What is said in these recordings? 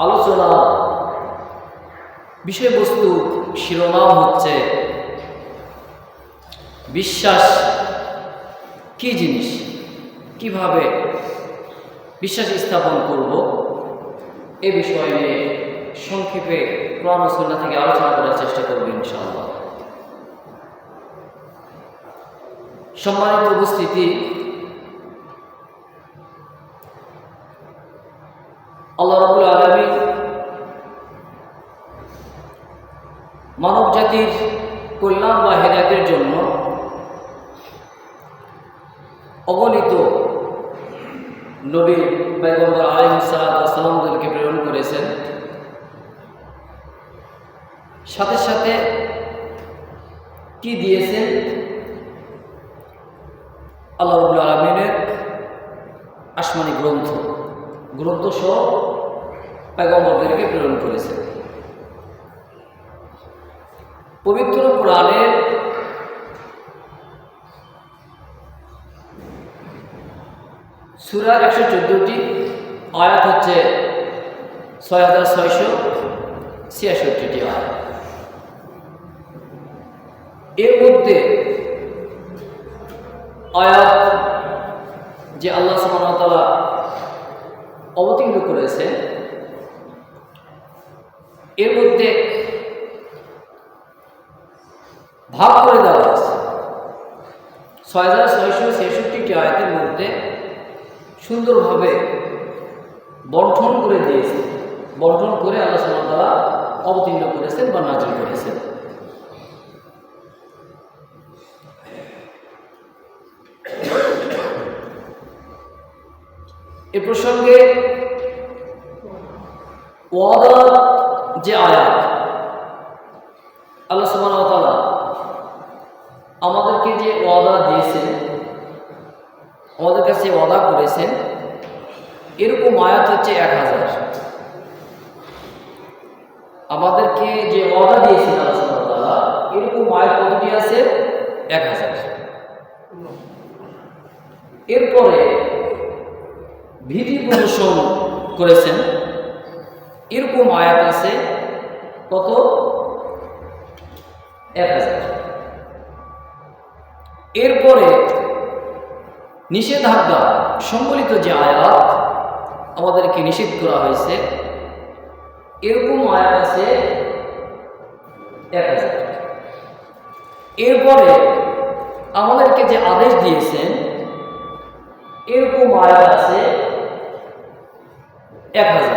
আলোচনা বিষয়বস্তু শিরোনাম হচ্ছে বিশ্বাস কি জিনিস, কিভাবে বিশ্বাস স্থাপন করব, এ বিষয়ে নিয়ে সংক্ষেপে কোরআন ও সুন্নাহ থেকে আলোচনা করার চেষ্টা করব ইনশাআল্লাহ। সম্মানিত উপস্থিতি, আল্লাহ রাব্বুল আলামিন মানব জাতির কল্যাণ বা হেদায়েতের জন্য অগণিত নবী পয়গম্বর আলাইহিস সালামদেরকে প্রেরণ করেছেন। সাথে সাথে কি দিয়েছেন? আল্লাহ রাব্বুল আলামিনের আসমানি গ্রন্থ সহ পয়গম্বরদেরকে প্রেরণ করেছেন। পবিত্র কোরআনের সূরা 114টি আয়াত হচ্ছে 6666টি আয়াত। এর মধ্যে আয়াত যে আল্লাহ সুবহানাহু ওয়া তাআলা অবতীর্ণ করেছে, এর মধ্যে ভাগ করে দেওয়া আছে। 6666টি আয়াতের মধ্যে সুন্দরভাবে বন্টন করে দিয়েছে, বন্টন করে আল্লাহ সুবহানাহু ওয়া তাআলা অবতীর্ণ করেছেন বা নাযিল করেছেন। এ প্রসঙ্গে ওয়াদা যে আয়াত, আল্লাহ সুবহানাহু ওয়া তাআলা আমাদেরকে যে ওয়াদা দিয়েছেন, আমাদের কাছে ওয়াদা করেছেন, এরকম আয়াত হচ্ছে 1000। আমাদেরকে যে ওয়াদা দিয়েছেন আল্লাহ সুবহানাহু ওয়া তাআলা, এরকম আয়াত কতটি আছে? 1000। এরপরে ভীতি প্রদর্শন করেছেন, এরকম আয়াত আছে কত? 1000। এরপরে নিষেধাজ্ঞা সম্বলিত যে আয়াত আমাদেরকে নিষেধ করা হয়েছে, এরকম আয়াত আছে 1000। এরপরে আমাদেরকে যে আদেশ দিয়েছেন, এরকম আয়াত আছে 1000।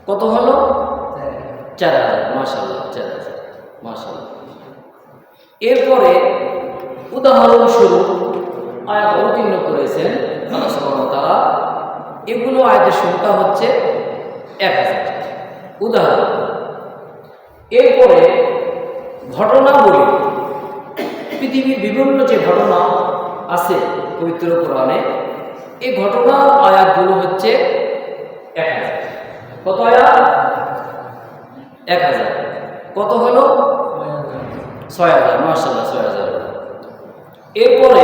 কত হলো? 4000। মাশাআল্লাহ, 4000। মাশাআল্লাহ। এরপরে উদাহরণস্বরূপ আয়াত অবতীর্ণ করেছেন আল্লাহ সুবহানাহু ওয়া তাআলা, এগুলো আয়াতের সংখ্যা হচ্ছে 1000। উদাহরণ। এরপরে ঘটনাবলী, পৃথিবীর বিভিন্ন যে ঘটনা আছে পবিত্র কোরআনে, এই ঘটনার আয়াতগুলো হচ্ছে 1000। কত আয়াত? 1000। কত হলো? 6000। মাশাআল্লাহ, 6000। এরপরে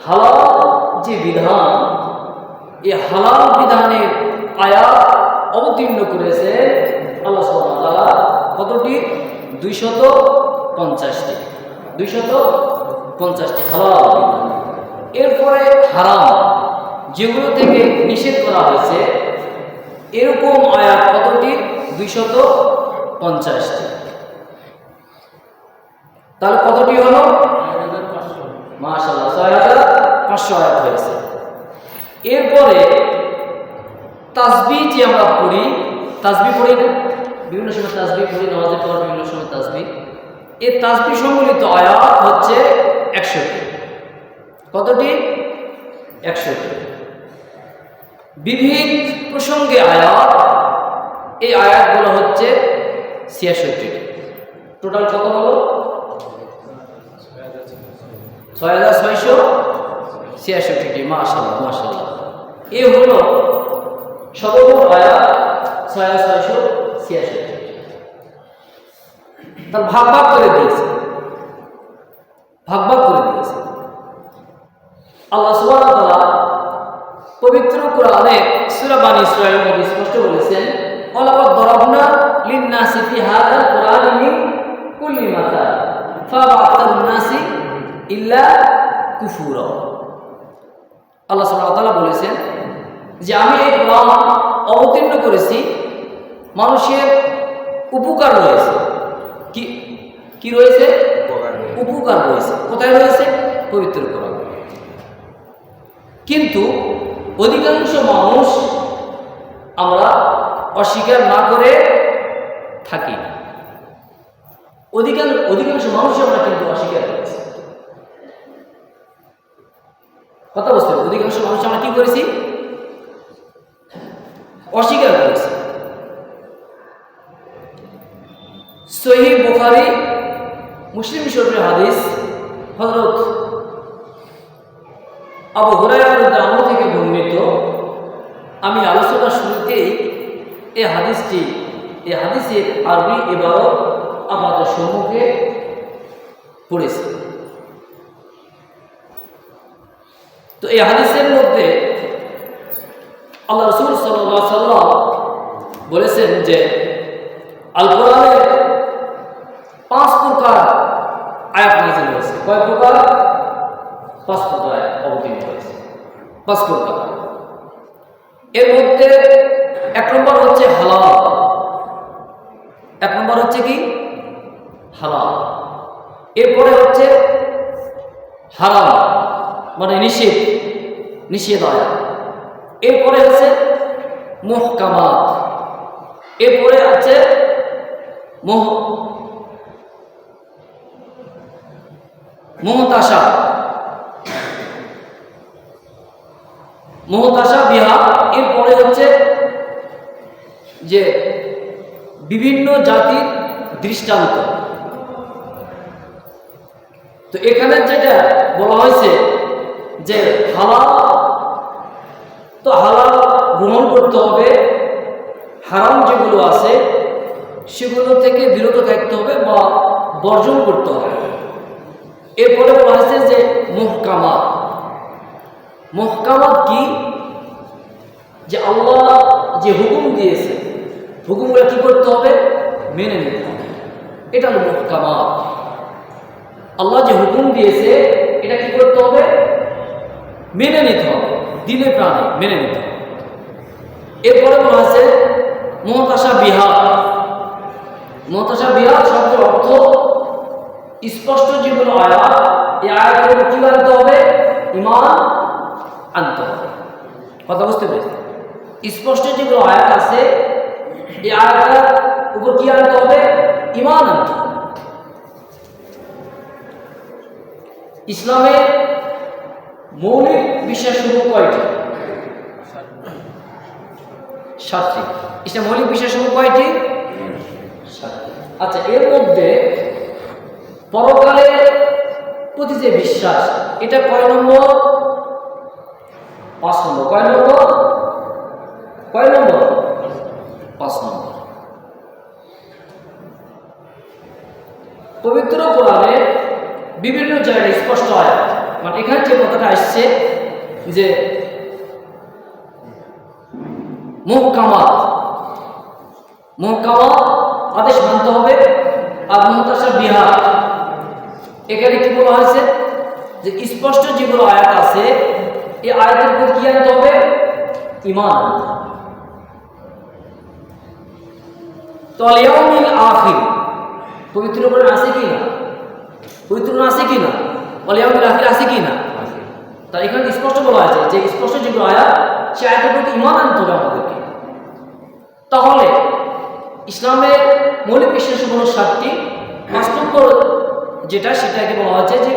হালাল যে বিধান, এই হালাল বিধানের আয়াত অবতীর্ণ করেছে আল্লাহ সুবহানাহু ওয়া তাআলা কতটি? 250টি। 250টি হালাল বিধান। এরপরে হারাম, যেগুলো থেকে নিষেধ করা হয়েছে, এরকম আয়াত কতটি? 250টি। তাহলে কতটি হলো? মাশাআল্লাহ, 6500 আয়াত হয়েছে। এরপরে তাসবিহ যে আমরা পড়ি, তাসবিহ পড়ি না? বিভিন্ন সময় তাসবিহ পড়ি, নামাজের পর বিভিন্ন সময় তাসবিহ। এই তাসবিহ সম্বলিত আয়াত হচ্ছে 100টি। কতটি? 100টি। বিবিধ প্রসঙ্গে আয়াত, এই আয়াতগুলো হচ্ছে 66টি। টোটাল কত হলো? 6666টি। মাশাআল্লাহ, মাশাআল্লাহ। এ হলো সর্বমোট আয়াত 6666। তার ভাগ ভাগ করে দিয়েছে, ভাগ ভাগ করে দিয়েছে। আল্লাহ সুবহানাহু ওয়া তাআলা পবিত্র কোরআনে সূরা বানী ইসরাঈলের মধ্যে স্পষ্ট বলেছেন, ওয়ালাকাদ দরাবনা লিন-নাসি ফি হাযাল কুরআনি মিন কুল্লি মাসাল ফাআবা আকতারুন নাসি ইল্লা কুফুরা। আল্লাহ সুবহানাহু ওয়া তাআলা বলেছেন যে আমি এই কোরআন অবতীর্ণ করেছি, মানুষের উপকার রয়েছে। কি কি রয়েছে? উপকার রয়েছে। কোথায় রয়েছে? পবিত্র কোরআন। কিন্তু অধিকাংশ মানুষ আমরা অস্বীকার না করে থাকি। অধিকাংশ মানুষ আমরা কিন্তু অস্বীকার করেছি। কথা বুঝতে হবে, অধিকাংশ মানুষ আমরা কি করেছি? অস্বীকার করেছি। সহিহ বুখারী মুসলিম শরীফের হাদিস, হযরত আবু হুরায়রা রাদিয়াল্লাহু আনহু থেকে বর্ণিত। আমি আলোচনার শুরুতেই এই হাদিসের আরবি ইবারত আমাদের সম্মুখে পড়েছি। তো এই হাদিসের মধ্যে আল্লাহ রাসূল সাল্লাল্লাহু আলাইহি ওয়াসাল্লাম বলেছেন যে আল কোরআনের 5 প্রকার আয়াত নাযিল হয়েছে। কয় প্রকার? 5 প্রকার আয়াত অবতীর্ণ হয়েছে। 5 প্রকার। এর মধ্যে 1 নম্বর হচ্ছে হালাল। 1 নম্বর হচ্ছে কি? হালাল। এরপরে হচ্ছে হারাম, মানে নিষেধ আয়াত। এরপরে হচ্ছে মুহকামাত। এরপরে আছে মুহতাসা বিহা। এরপরে হচ্ছে যে বিভিন্ন জাতির দৃষ্টান্ত। তো এখানে যেটা বলা হয়েছে যে হালাল, তো হালাল গ্রহণ করতে হবে, হারাম যেগুলো আছে সেগুলো থেকে বিরত থাকতে হবে বা বর্জন করতে হবে। এরপরে বলা হয়েছে যে মুহকামাত। মুহকামাত কি? যে আল্লাহ যে হুকুম দিয়েছে, হুকুমগুলো কি করতে হবে? মেনে নিতে হবে। এটা হলো মুহকামাত। আল্লাহ যে হুকুম দিয়েছে এটা কি করতে হবে? মেনে নিতে হবে, দিলে প্রাণে মেনে নিতে হবে। এরপরে বলা হয়েছে মুহতাসা বিহা। মুহতাসা বিহা শব্দের অর্থ স্পষ্ট যেগুলো আয়াত, এই আয়াতগুলো কি আনতে হবে? ঈমান আনতে হবে। কথা বুঝতে পেরেছি? স্পষ্ট যেগুলো আয়াত আছে এই আয়াতের উপর কি আনতে হবে? ঈমান আনতে হবে। ইসলামের মৌলিক বিশ্বাসসমূহ কয়টি? 7টি। ইসলামের মৌলিক বিশ্বাসসমূহ কয়টি? 7টি। আচ্ছা, এর মধ্যে পরকালের প্রতি যে বিশ্বাস, এটা কয় নম্বর? 5 নম্বর। কয় নম্বর? 5 নম্বর। পবিত্র কোরআনে বিভিন্ন জায়গায় স্পষ্ট আয়াত, মানে এখানে যে কথাটা আসছে যে মুহকামাত আদেশ মানতে হবে, আর মুহতাসা বিহা এখানে কি বলা হয়েছে? যে স্পষ্ট যেগুলো আয়াত আছে এই আয়াতের উপর কি আনতে হবে? ঈমান আনতে হবে। তো আল ইয়াউমিল আখির পবিত্র কোরআন আছে কি না? পবিত্র আছে কি না? আল ইয়াউমিল আখির আছে কি না? তা এখানে স্পষ্ট বলা আছে যে স্পষ্ট যেগুলো আয়াত সে আয়াতের প্রতি ঈমান আনতে হবে আমাদেরকে। তাহলে ইসলামের মৌলিক বিশ্বাস হলো 7টি। 5 নম্বর যেটা, সেটাকে বলা হচ্ছে যে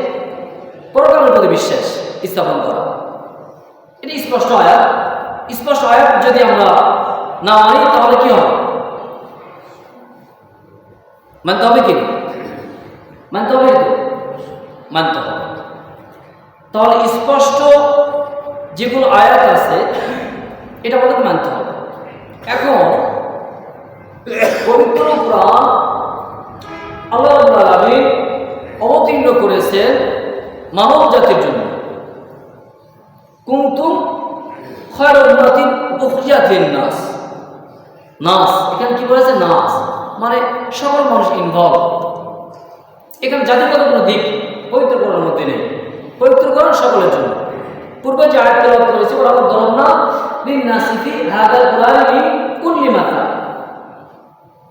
পরকালের প্রতি বিশ্বাস স্থাপন করা। এটা স্পষ্ট আয়াত। স্পষ্ট আয়াত যদি আমরা না মানি তাহলে কি হবে? মানতে হবে কি? মানতে হবে তো? মানতে হবে। তাহলে স্পষ্ট যেগুলো আয়াত আছে এটা আমাদের মানতে হবে। এখন পবিত্র কোরআন আল্লাহ রাব্বুল আলামিন অবতীর্ণ করেছেন মানব জাতির জন্য। কুনতুম লিন্নাস। নাস এখানে কি বলেছে? নাস মানে সকল মানুষ ইনভলভ। এখানে জাতিগত কোনো দিক পবিত্রকরণের মধ্যে নেই, পবিত্রকরণ সকলের জন্য। পূর্বে যে আয়াত তেলাওয়াত করেছি, ওরা দরনা লিন্নাসি ফি হাদাল কুরআনি মিন কুল্লি মাসাল,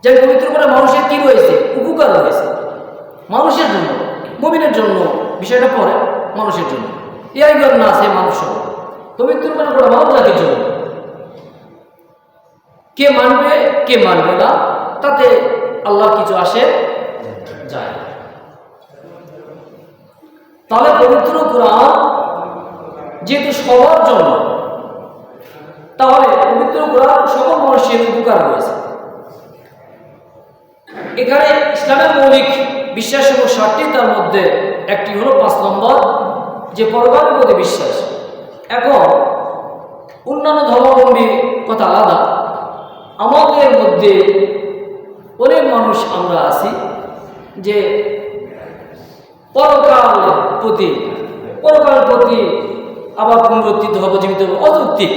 যে পবিত্র করে মানুষের কি রয়েছে? উপকার রয়েছে মানুষের জন্য, মুমিনের জন্য বিষয়টা পড়ে মানুষের জন্য। ইয়াই গর না আছে মানুষ পবিত্র করে মানব জাতির জন্য। কে মানবে কে মানবে না তাতে আল্লাহর কিছু আসে যায়। তাহলে পবিত্র কোরআন যেহেতু সবার জন্য, তাহলে পবিত্র কোরআন সকল মানুষের উপকার রয়েছে। এখানে ইসলামের মৌলিক বিশ্বাস এবং 7টি, তার মধ্যে একটি হলো 5 নম্বর যে পরকালের প্রতি বিশ্বাস। এখন অন্যান্য ধর্মাবলম্বীর কথা আলাদা, আমাদের মধ্যে অনেক মানুষ আমরা আছি যে পরকালের প্রতি আবার পুনরুত্থিত হবো, জীবিত হবো, অযৌক্তিক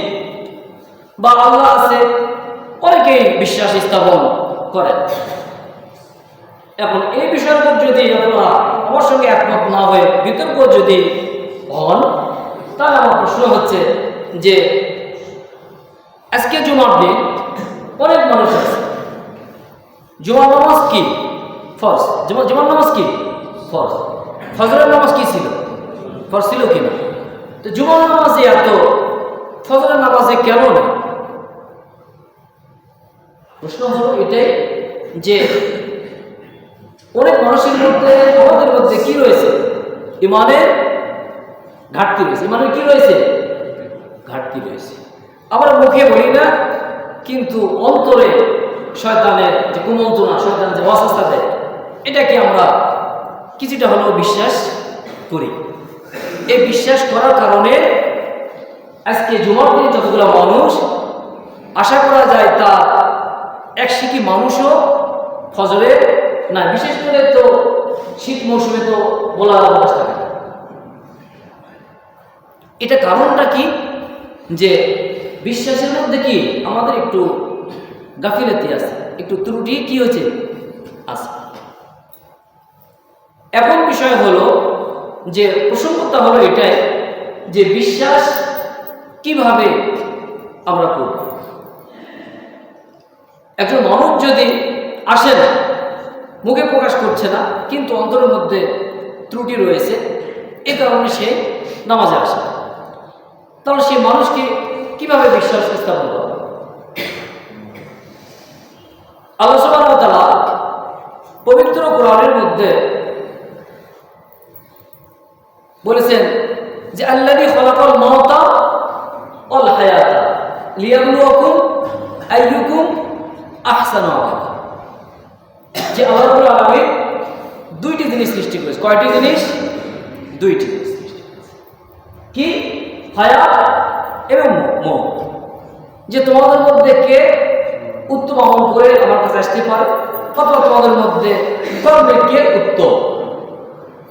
বা আল্লাহ আছে অনেকেই বিশ্বাস স্থাপন করেন। এখন এই বিষয়ের উপর যদি আপনারা আমার সঙ্গে একমত না হয়ে বিতর্ক যদি হন, তাহলে আমার প্রশ্ন হচ্ছে যে আজকে জুমার দিন অনেক মানুষ আছে, জুমার নামাজ কি ফরজ? জুমার নামাজ কি ফরজ? ফজরের নামাজ কি ছিল? ফরজ ছিল কিনা? তো জুমার নামাজে এত, ফজরের নামাজে কেন নেই? প্রশ্ন হলো এটাই যে অনেক মানুষের মধ্যে, আমাদের মধ্যে কি রয়েছে? ইমানের ঘাটতি রয়েছে। ইমানের কি রয়েছে? ঘাটতি রয়েছে। আবার মুখে বলি না, কিন্তু অন্তরে শয়তানের যে কুমন্ত্রণা, শয়তান যে ওয়াসওয়াসা দেয়, এটাকে আমরা কিছুটা হলেও বিশ্বাস করি। এই বিশ্বাস করার কারণে আজকে জুমার দিনে যতগুলো মানুষ, আশা করা যায় তা 1 মানুষও ফজরে না, বিশেষ করে তো শীত মৌসুমে তো বলার অবস্থা থাকে। এটা কারণটা কি? যে বিশ্বাসের মধ্যে কি আমাদের একটু গাফিলতি আছে, একটু ত্রুটি কি হয়েছে আছে। এখন বিষয় হলো যে প্রসঙ্গটা হলো এটাই যে বিশ্বাস কিভাবে আমরা করব। একজন মানুষ যদি আসে না, মুখে প্রকাশ করছে না, কিন্তু অন্তরের মধ্যে ত্রুটি রয়েছে, এ কারণে সে নামাজে আসে, তাহলে সে মানুষকে কিভাবে বিশ্বাস স্থাপন করবে? আল্লাহ সুবহানাহু ওয়া তাআলা পবিত্র কোরআনের মধ্যে বলেছেন যে আল্লাযী খালাকাল মাউতা ওয়াল হায়াতা লিয়াবলুয়াকুম আইয়ুকুম আহসানু আমালা। যে আল্লাহ রাব্বুল আলামিন 2টি জিনিস সৃষ্টি করেছে। কয়টি জিনিস? 2টি জিনিস সৃষ্টি করেছে। কি? হায়াত এবং মওত। যে তোমাদের মধ্যে কে উত্তম আমল করে আমার কাছে আসতে পারে, অথবা তোমাদের মধ্যে কর্মে কে উত্তম,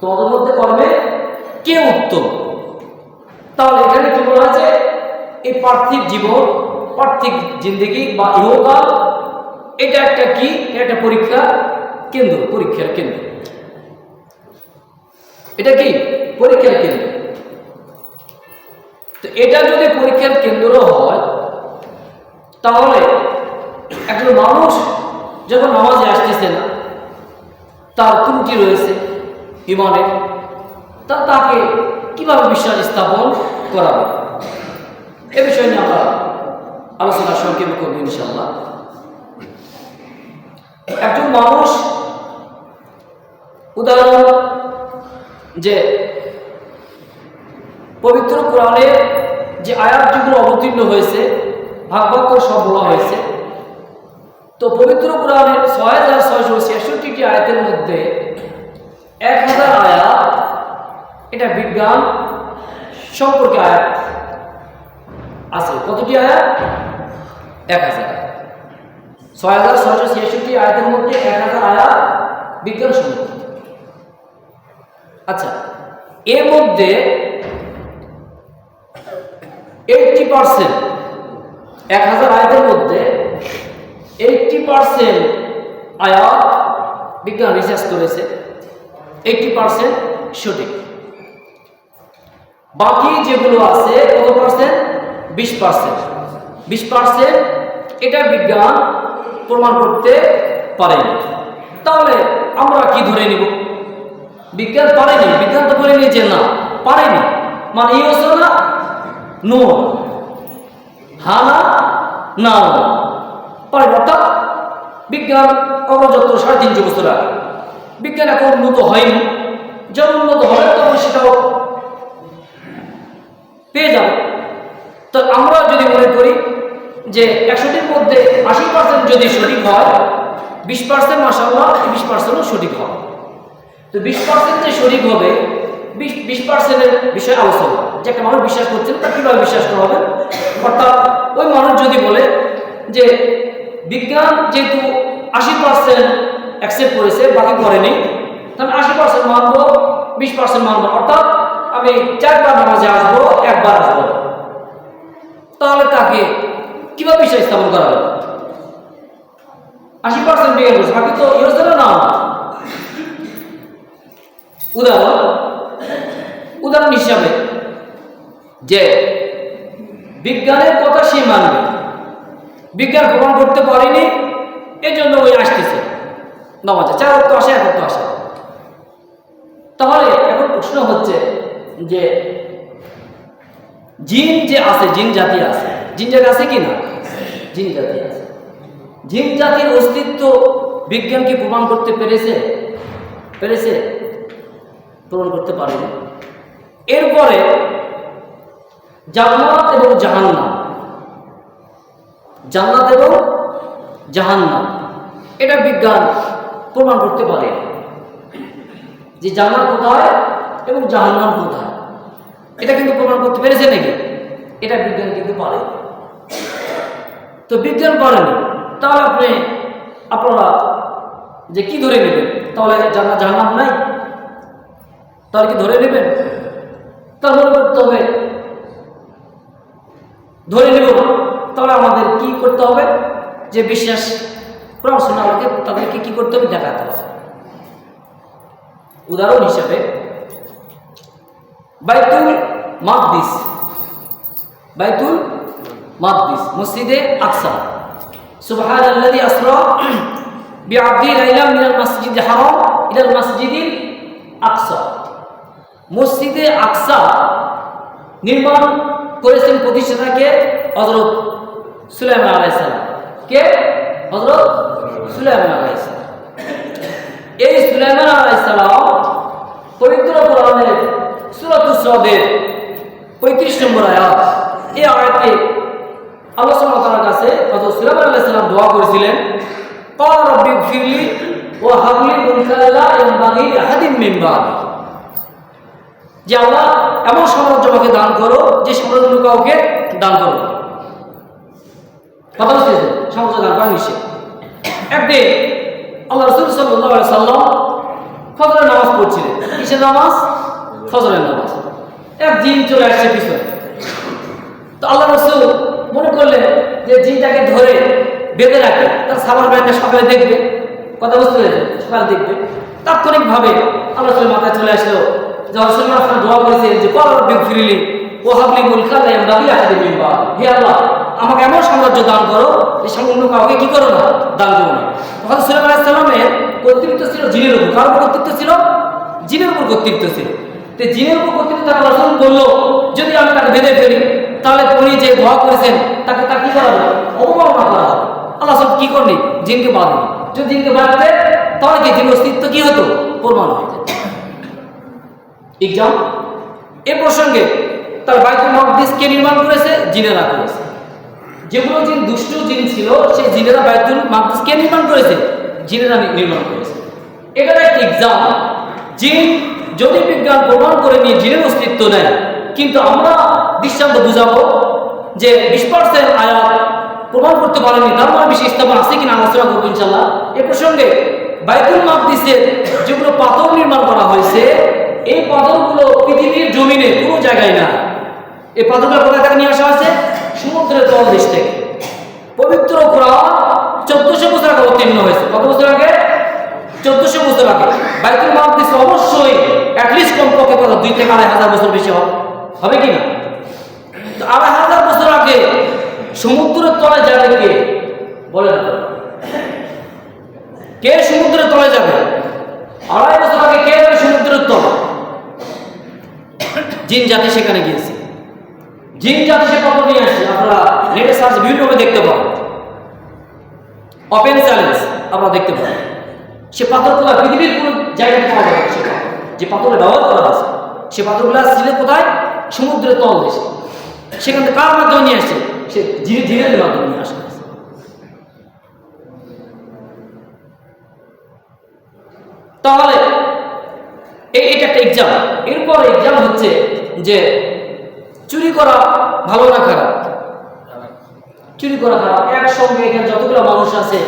তোমাদের মধ্যে কর্মে কে উত্তম। তাহলে এখানে কি বলা আছে? এই পার্থিব জীবন, পার্থিব জিন্দেগি বা ইহকাল, এটা একটা কি? এটা পরীক্ষা কেন্দ্র, পরীক্ষার কেন্দ্র। এটা কি? পরীক্ষার কেন্দ্র। তো এটা যদি পরীক্ষার কেন্দ্র হয়, তাহলে একজন মানুষ যখন নামাজে আসতেছে না, তার ত্রুটি রয়েছে ইমানের, তাকে কিভাবে বিশ্বাস স্থাপন করাবে? এ বিষয় নিয়ে আমরা আলোচনা সংক্ষেপে করব ইনশাআল্লাহ। একজন মানুষ, উদাহরণ যে পবিত্র কোরআনে যে আয়াত যেগুলো অবতীর্ণ হয়েছে, ভাগ ভাগ করে সব বলা হয়েছে। তো পবিত্র কোরআনের 6666টি আয়াতের মধ্যে 1000 আয়াত এটা বিজ্ঞান সম্পর্কে আয়াত আছে। কতটি আয়াত? 1000। 6666টি আয়াতের মধ্যে 1000 আয়াত বিজ্ঞান সম্পর্কে। আচ্ছা, এর মধ্যে 80% 1000 আয়াতের মধ্যে 80% আয়াত বিজ্ঞান রিসার্চ করেছে, 80% সঠিক। বাকি যেগুলো আছে কত পার্সেন্ট? 20%। 20% এটা বিজ্ঞান প্রমাণ করতে পারেনি। তাহলে আমরা কি ধরে নিব? বিজ্ঞান পারেনি, বিজ্ঞান তো বলে নিয়েছে না পারেনি, মানে ইয়েস না নো, হ্যাঁ না না পারে। অর্থাৎ বিজ্ঞান অগ্রযত্ন 350 বছর আগে, বিজ্ঞান এখন উন্নত হয়নি, যখন উন্নত হবে তখন সেটাও পেয়ে যাবে। তো আমরা যদি মনে করি যে 100টির মধ্যে 80% যদি সঠিক হয়, 20% মাশাআল্লাহ 20%ও সঠিক হবে। তো 20% যে সঠিক হবে, 20%-এর বিষয়ে আলোচনা, যে একটা মানুষ বিশ্বাস করছেন তা কীভাবে বিশ্বাস করা হবে। অর্থাৎ ওই মানুষ যদি বলে যে বিজ্ঞান যেহেতু 80% অ্যাকসেপ্ট করেছে বাকি করেনি, তাহলে 80% মানবো, 20% মানবো। অর্থাৎ আমি 4 বার নামাজে আসবো, 1 বার আসবো, তাহলে তাকে কিভাবে বিশ্বাস স্থাপন করা হবে? 80% বিজ্ঞান করছে, বাকি তো ইয়েস না। উদাহরণ হিসাবে যে বিজ্ঞানের কথা সে মানবে, বিজ্ঞান প্রমাণ করতে পারেনি, এই জন্য ওই আসতেছে নামাজে, 4 ওয়াক্ত আসে, 1 ওয়াক্ত আসে। তাহলে এখন প্রশ্ন হচ্ছে যে জিন যে আছে, জিন জাতি আছে, জিন জাতি আছে কি না? জিন জাতি আছে। জিন জাতির অস্তিত্ব বিজ্ঞান কি প্রমাণ করতে পেরেছে? পেরেছে? প্রমাণ করতে পারেনি। এরপরে জান্নাত এবং জাহান্নাম, জান্নাত এবং জাহান্নাম এটা বিজ্ঞান প্রমাণ করতে পারে যে জান্নাত কোথায় এবং জাহান্নাম কোথায়, এটা কিন্তু প্রমাণ করতে পেরেছে নাকি? এটা বিজ্ঞান কিন্তু পারে। তো বিজ্ঞান পারেনি, তাহলে আপনারা যে কি ধরে নেবেন? তাহলে জান্নাত জাহান্নাম নাই, তাহলে কি ধরে নেবেন? তা মনে করতে হবে ধরে নেব না। তাহলে আমাদের কি করতে হবে? যে বিশ্বাস কোরআন সুন্নাহকে তাদেরকে কি করতে হবে? দেখাতে হবে। উদাহরণ হিসাবে বাইতুল মাকদিস, বাইতুল মাকদিস, মসজিদে আকসা, সুবহানাল্লাযী আসরা বিআবদি লাইলাম মিনাল মাসজিদিল হারাম ইলাল মাসজিদিল আকসা। মসজিদে আকসা নির্মাণ করেছেন, প্রতিষ্ঠাতাকে হযরত সুলাইমান আলাইহিস সালাম। কে? হযরত সুলাইমান আলাইহিস সালাম। এই সুলাইমান আলাইহিস সালাম পবিত্র কোরআনের সূরাতুস সাদের 35 নম্বর আয়াত, এই আয়াতে আল্লাহ সুবহানাহু ওয়া তাআলার কাছে হযরত সুলাইমান আলাইহিস সালাম দোয়া করেছিলেন, ক্বালা রাব্বি গফিরলি ওয়া হাবলি মুলকান লা ইয়ানবাগি লিআহাদিন মিন বা'দি, যে আল্লাহ এমন সাম্রাজ্য আমাকে দান করো যে সাম্রাজ্য কাউকে দান করো। কথা বুঝতেছেন? সাম্রাজ্য দান করা নিষেধ। একদিন আল্লাহ রাসূল সাল্লাল্লাহু আলাইহি সাল্লাম ফজরের নামাজ পড়ছিলেন। কিসের নামাজ? ফজরের নামাজ। এক জিন চলে আসছে পিছনে। তো আল্লাহ রাসূল মনে করলেন যে জিনটাকে ধরে বেঁধে রাখে, তার সাবার ব্যান্ডে সকালে দেখবে। কথা বুঝতে পেরেছেন? সকালে দেখবে। তাৎক্ষণিকভাবে আল্লাহ রাসূলের মাথায় চলে আসলো যে রাসূলুল্লাহ সাল্লাল্লাহু আলাইহি ওয়াসাল্লাম দোয়া করেছেন যে ক্বালা রাব্বি গফিরলি ওয়া হাবলি মুলকান লা ইয়ানবাগি লিআহাদিন মিন বা'দি, হে আল্লাহ আমাকে এমন সাম্রাজ্য দান করো যে সামান্য কাউকে কি করো না, দান করো না। হযরত সুলাইমান আলাইহিস সালামের কর্তৃত্ব ছিল জিনের উপর। কার উপর কর্তৃত্ব ছিল? জিনের উপর কর্তৃত্ব ছিল। তো জিনের উপর কর্তৃত্ব থাকা রাসূল বলল যদি আমি তাকে বেঁধে ফেলি তাহলে উনি যে দোয়া করেছেন তাকে তা কি করা হবে? অবমাননা করা হবে। আল্লাহ সব কি করনি? জিনকে বাঁধেনি। যদি জিনকে বাঁধতে তাহলে কি জিনের অস্তিত্ব কি হতো? প্রমাণ হয়ে যেত। এক্সাম এ প্রসঙ্গে তার বাইতুল মাকদিস কে নির্মাণ করেছে? জিনেরা করেছে। যেগুলো জিন দুষ্ট জিন ছিল সেই জিনেরা বাইতুল মাকদিস কে নির্মাণ করেছে? জিনেরা নির্মাণ করেছে। এটার একটা এক্সাম। জিন যদি বিজ্ঞান প্রমাণ করে নিয়ে জিনের অস্তিত্ব নেয়, কিন্তু আমরা দৃষ্টান্ত বুঝাবো যে 20% আয়াত প্রমাণ করতে পারেনি, তার মানে বিশেষ স্থাপন আছে কিনা আলোচনা করবো ইনশাল্লাহ। এ প্রসঙ্গে বাইতুল মাকদিসের যেগুলো পাথর নির্মাণ করা হয়েছে, এই পাথরগুলো পৃথিবীর জমিনে কোনো জায়গায় না। এই পাথরগুলো কোথা থেকে নিয়ে আসা হয়েছে? সমুদ্রের তলদেশ থেকে। পবিত্র কোরআন 1400 বছর আগে অবতীর্ণ হয়েছে। কত বছর আগে? 1400 বছর আগে। বাইতুল মাকদিস অবশ্যই অ্যাটলিস্ট কমপক্ষে কত 2 থেকে 2500 বছর বেশি হবে কি না? তো 2500 বছর আগে সমুদ্রের তলায় যাবে কে? বলে না, কে সমুদ্রের তলায় যাবে? 2.5 বছর আগে কে যাবে সমুদ্রের তলায়? জিন জাতি সেখানে গিয়েছে। জিন জাতি সে কত নিয়ে আসছে, আপনারা নেটে সার্চ বিভিন্নভাবে দেখতে পাবেন। ওপেন চ্যালেঞ্জ আপনারা দেখতে পাবেন। সে পাথরগুলো পৃথিবীর কোনো জায়গায় পাওয়া যাবে না। যে পাথরের ব্যবহার করা আছে সে পাথরগুলো ছিল কোথায়? সমুদ্রের তল দেশে। সেখান থেকে কার মাধ্যমে নিয়ে আসছে? সে জিনের মাধ্যমে নিয়ে আসে। তাহলে এটা একটা এক্সাম। এরপর এক্সাম হচ্ছে যে চুরি করা ভালো না খারাপ? চুরি করা খারাপ। একসঙ্গে এখানে যতগুলো মানুষ আছে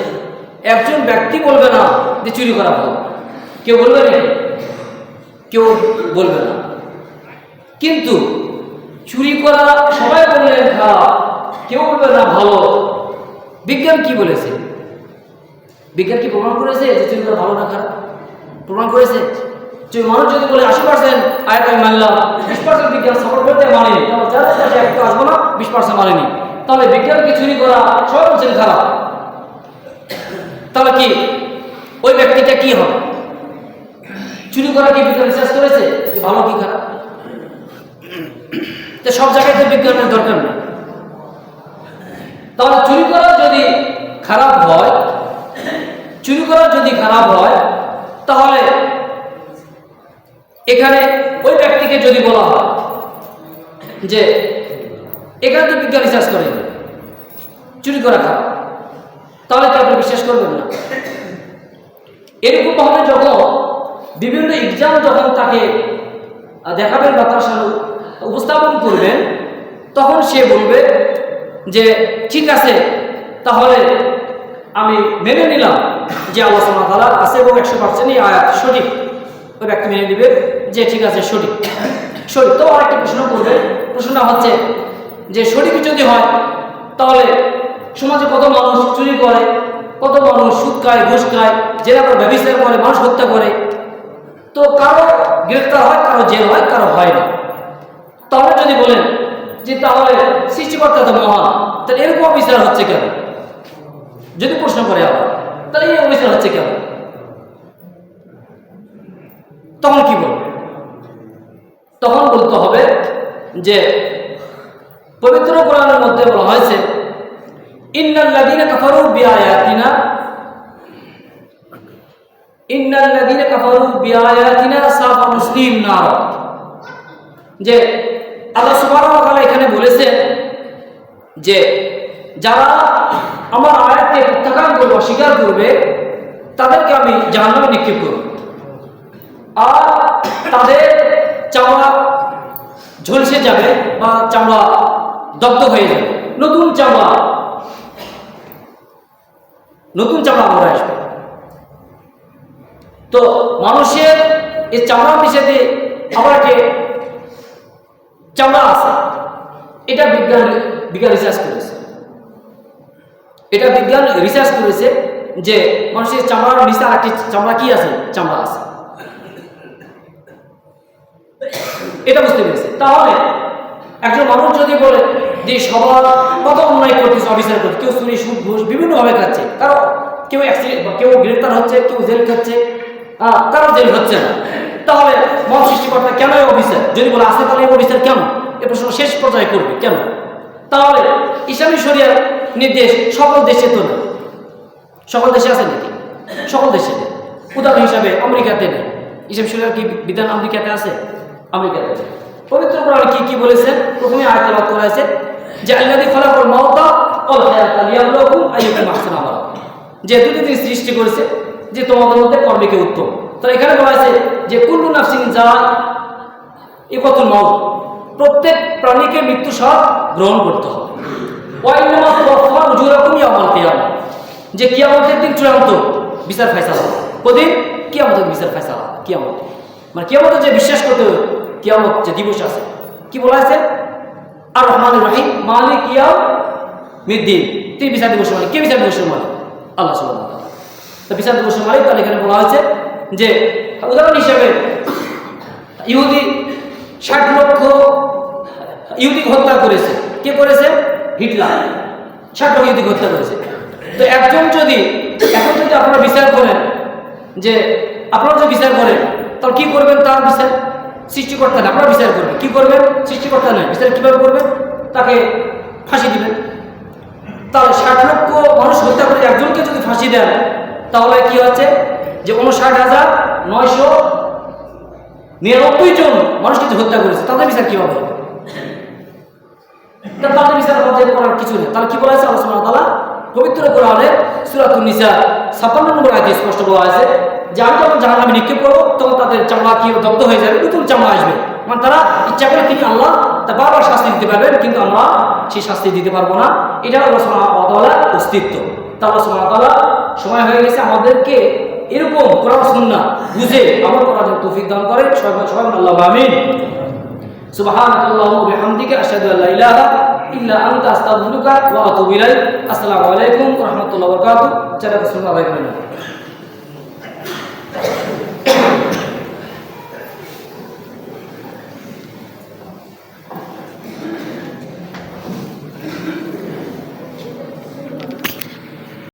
একজন ব্যক্তি বলবে না যে চুরি করা ভালো। কেউ বলবে না? কেউ বলবে না। কিন্তু চুরি করা সবাই বললেন খারাপ, কেউ বলবে না ভালো। বিজ্ঞান কি বলেছে? বিজ্ঞান কি প্রমাণ করেছে যে চুরি করা ভালো না খারাপ? প্রমাণ করেছে? যে মানুষ যদি বলে 80% আয়াত আমি মানলাম, 20% বিজ্ঞান সাপোর্ট করতে মানেনি, যাদের কাছে একটু আসবো না, 20% মানেনি, তাহলে বিজ্ঞানকে চুরি করা সবাই বলছেন খারাপ। তাহলে কি ওই ব্যক্তিটা কি হবে? চুরি করা কি বিজ্ঞান রিসার্চ করেছে যে ভালো কি খারাপ? তো সব জায়গায় তো বিজ্ঞানের দরকার নেই। তাহলে চুরি করা যদি খারাপ হয়, চুরি করা যদি খারাপ হয়, তাহলে এখানে ওই ব্যক্তিকে যদি বলা হয় যে এখানে তো বিজ্ঞান রিসার্চ করে চুরি করা খারাপ, তাহলে কি আপনি বিশ্বাস করবেন না? এরকম ভাবে যখন বিভিন্ন এক্সাম যখন তাকে দেখাবেন বা তার সামনে উপস্থাপন করবেন, তখন সে বলবে যে ঠিক আছে, তাহলে আমি মেনে নিলাম যে আল্লাহ সুবহানাহু ওয়া তাআলা আছে এবং 100% এই আয়াত সঠিক। ওই ব্যক্তি মেনে নিবে যে ঠিক আছে সঠিক সঠিক। তো আরেকটা প্রশ্ন করবে। প্রশ্নটা হচ্ছে যে সঠিক যদি হয় তাহলে সমাজে কত মানুষ চুরি করে, কত মানুষ সুদ খায়, ঘুষ খায়, জেলা করে ব্যবচার করে, মানুষ হত্যা করে, তো কারো গ্রেফতার হয়, কারো জেল হয়, কারো হয় না। তাহলে যদি বলেন যে তাহলে সৃষ্টিকর্তা তো মহান, তাহলে এরকম অবিচার হচ্ছে কেন? যদি প্রশ্ন করে আবার তাহলে এই অবিচার হচ্ছে কেন? তখন কি বলবে? তখন বলতে হবে যে পবিত্র কোরআনের মধ্যে বলা হয়েছে ইন্নাল্লাযীনা কাফারু বিআয়াতিনা সাফা মুসলিম নার, যে আল্লাহ সুবহানাহু ওয়া তাআলা এখানে বলেছেন যে যারা আমার আয়াতকে প্রত্যাখ্যান করবে, অস্বীকার করবে, তাদেরকে আমি জাহান্নামে নিক্ষেপ করব, আর তাদের চামড়া ঝলসে যাবে বা চামড়া দগ্ধ হয়ে যাবে, নতুন চামড়া পরে আসবে। তো মানুষের এই চামড়া পিছনে আবার যে চামড়া আছে, এটা বিজ্ঞান রিসার্চ করেছে। এটা বিজ্ঞান রিসার্চ করেছে যে মানুষের চামড়ার নিচে আরেকটি চামড়া কি আছে? চামড়া আছে। এটা বুঝতে পেরেছে। তাহলে একজন মানুষ যদি বলে যে সবার কত অন্যায় করতেছে, অবিচার করছে, কেউ চুরি, সুদ, ঘুষ বিভিন্নভাবে খাচ্ছে, কারো কেউ কেউ গ্রেফতার হচ্ছে, কেউ জেল খাচ্ছে, কারো জেল হচ্ছে না, তাহলে মহান সৃষ্টিকর্তা কেন অবিচার? যদি বলে আসে তাহলে অবিচার কেন? এ প্রশ্ন শেষ পর্যায়ে করবে কেন? তাহলে ইসলামী শরিয়ার নির্দেশ সকল দেশে তো না। সকল দেশে আছে নাকি? সকল দেশে। উদাহরণ হিসাবে আমেরিকাতে নেই। ইসলামী শরিয়ার কি বিধান আমেরিকাতে আছে? আমেরিকাতে। পবিত্র কোরআনে কি কি বলেছে? প্রথমে আয়াত তেলাওয়াত করা হয়েছে যে আল্লাযী খালাকাল মাউতা ওয়াল হায়াতা লিয়াবলুয়াকুম আইয়ুকুম আহসানু আমালা, যে দুটি জিনিস সৃষ্টি করেছে যে তোমাদের মধ্যে কর্মে কে উত্তম। তাহলে এখানে বলা হয়েছে যে কুল্লু নাফসিন যায়িকাতুল মাউত, প্রত্যেক প্রাণীকে মৃত্যু স্বাদ গ্রহণ করতে হবে। ওয়া ইন্নামা তুওয়াফা উজুরাকুম ইয়াওমাল কিয়ামা, যে কিয়ামতের দিন চূড়ান্ত বিচার ফয়সালা। কদিন? কিয়ামতের বিচার ফয়সালা, কিয়ামত। মানে কিয়ামতে যে বিশ্বাস করতে হবে, কিয়ামত যে দিবস আছে, কি বলা আছে? আর রহমানুর রহিম মালিক ইয়াউমিদ্দিন, তিনি বিচার দিবসের মালিক। কে বিচার দিবসের মালিক? আল্লাহ সুবহানাহু ওয়া তাআলা। তো বিচার দিবসের মালিক তাহলে এখানে বলা হয়েছে যে উদাহরণ হিসেবে ইহুদি 60 লক্ষ ইহুদিকে হত্যা করেছে। কে করেছে? হিটলার 60 লক্ষ ইহুদিকে হত্যা করেছে। তো এখন যদি আপনারা বিচার করেন, যে আপনারা যদি বিচার করেন, তাহলে কি করবেন? তার বিচার সৃষ্টিকর্তা না, আপনারা বিচার করবেন। কি করবেন? সৃষ্টিকর্তা নয়, বিচার কিভাবে করবেন? তাকে ফাঁসি দিবেন। তাহলে 60 লক্ষ মানুষ হত্যা করে একজনকে যদি ফাঁসি দেন, তাহলে কি হচ্ছে যে 59,999 জন মানুষকে যে হত্যা করেছে তাদের বিচার কিভাবে হবে? তাদের বিচার আমাদের করার কিছু নেই। তাহলে কি বলা হয়েছে? আল্লাহ সুবহানাহু ওয়া তাআলা পবিত্র কোরআনে সূরাতুন নিসা 56 নম্বর আয়াতে স্পষ্ট বলা হয়েছে যে আমি যখন জাহান্নামে নিক্ষেপ করবো তখন তাদের চামড়া কি দগ্ধ হয়ে যাবে, নতুন চামড়া আসবে। মানে তারা ইচ্ছা করে তিনি আল্লাহ তা বারবার শাস্তি দিতে পারবেন, কিন্তু আমরা সেই শাস্তি দিতে পারবো না। এটা আল্লাহ সুবহানাহু ওয়া তাআলার অস্তিত্ব। তা আল্লাহ সুবহানাহু ওয়া তাআলা সময় হয়ে গেছে আমাদেরকে এরকম কোরআন সুন্নাহ বুঝে আমল করার জন্য তৌফিক দান করেন। সবাই আল্লাহু আমিন। সুবহানাকাল্লাহুম্মা ওয়া বিহামদিকা আশহাদু আল্লা ইলাহা ইল্লা আনতা আস্তাগফিরুকা ওয়া আতুবু ইলাইক। আসসালামু আলাইকুম ওয়া রাহমাতুল্লাহি ওয়া বারাকাতুহু। যারা রাসূলুল্লাহ